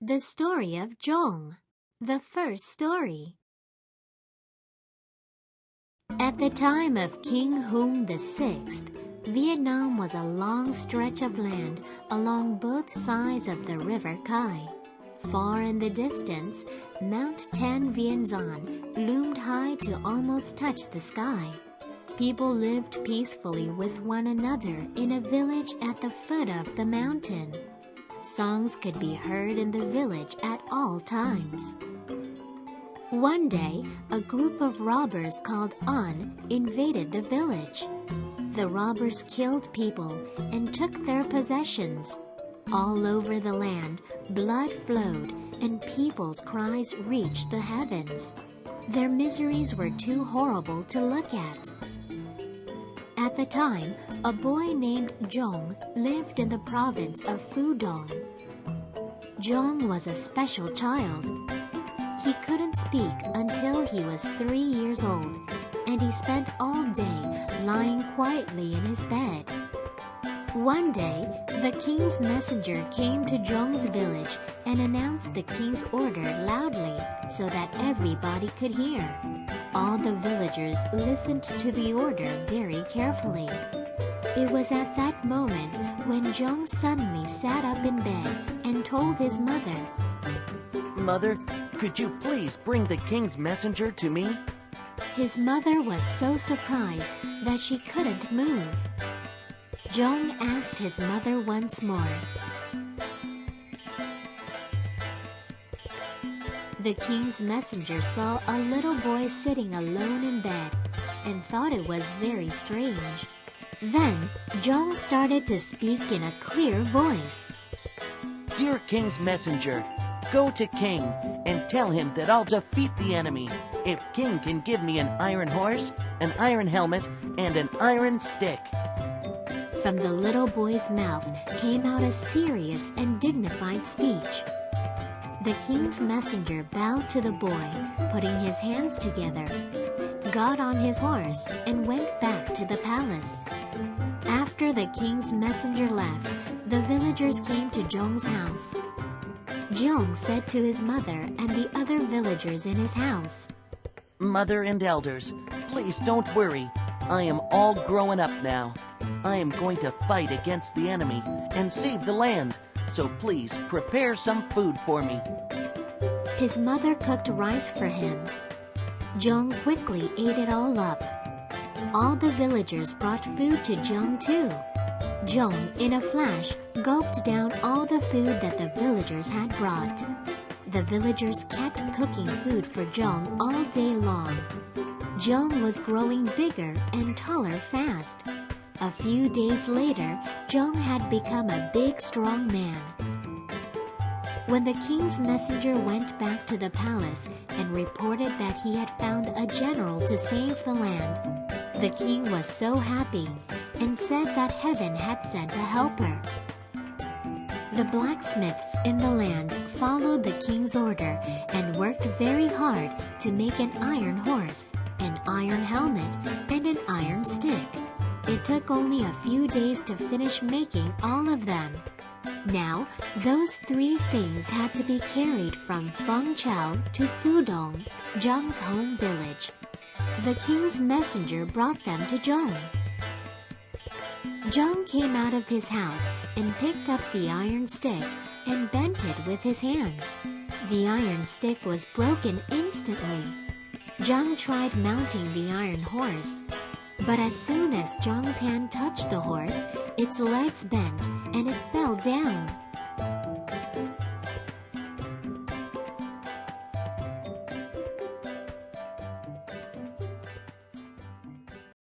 The Story of Giong, the first story. At the time of King Hung VI, Vietnam was a long stretch of land along both sides of the River Khai. Far in the distance, Mount Tan Vien Zan loomed high to almost touch the sky. People lived peacefully with one another in a village at the foot of the mountain. Songs could be heard in the village at all times. One day, a group of robbers called An invaded the village. The robbers killed people and took their possessions. All over the land, blood flowed and people's cries reached the heavens. Their miseries were too horrible to look at. At the time, a boy named Giong lived in the province of Phu Dong. Giong was a special child. He couldn't speak until he was 3 years old, and he spent all day lying quietly in his bed. One day, the king's messenger came to Giong's village and announced the king's order loudly so that everybody could hear. All the villagers listened to the order very carefully. It was at that moment when Giong suddenly sat up in bed and told his mother, "Mother, could you please bring the king's messenger to me?" His mother was so surprised that she couldn't move. Giong asked his mother once more. The king's messenger saw a little boy sitting alone in bed and thought it was very strange. Then, Giong started to speak in a clear voice. "Dear king's messenger, go to king and tell him that I'll defeat the enemy if king can give me an iron horse, an iron helmet, and an iron stick." From the little boy's mouth came out a serious and dignified speech. The king's messenger bowed to the boy, putting his hands together, got on his horse, and went back to the palace. After the king's messenger left, the villagers came to Giong's house. Giong said to his mother and the other villagers in his house, "Mother and elders, please don't worry. I am all grown up now. I am going to fight against the enemy and save the land, so please prepare some food for me." His mother cooked rice for him. Giong quickly ate it all up. All the villagers brought food to Giong too. Giong, in a flash, gulped down all the food that the villagers had brought. The villagers kept cooking food for Giong all day long. Giong was growing bigger and taller fast. A few days later, Giong had become a big, strong man. When the king's messenger went back to the palace and reported that he had found a general to save the land, the king was so happy and said that heaven had sent a helper. The blacksmiths in the land followed the king's order and worked very hard to make an iron horse, an iron helmet, and an iron stick. It took only a few days to finish making all of them. Now, those 3 things had to be carried from Feng Chao to Phu Dong, Giong's home village. The king's messenger brought them to Giong. Giong came out of his house and picked up the iron stick and bent it with his hands. The iron stick was broken instantly. Giong tried mounting the iron horse, but as soon as Giong's hand touched the horse, its legs bent and it fell down.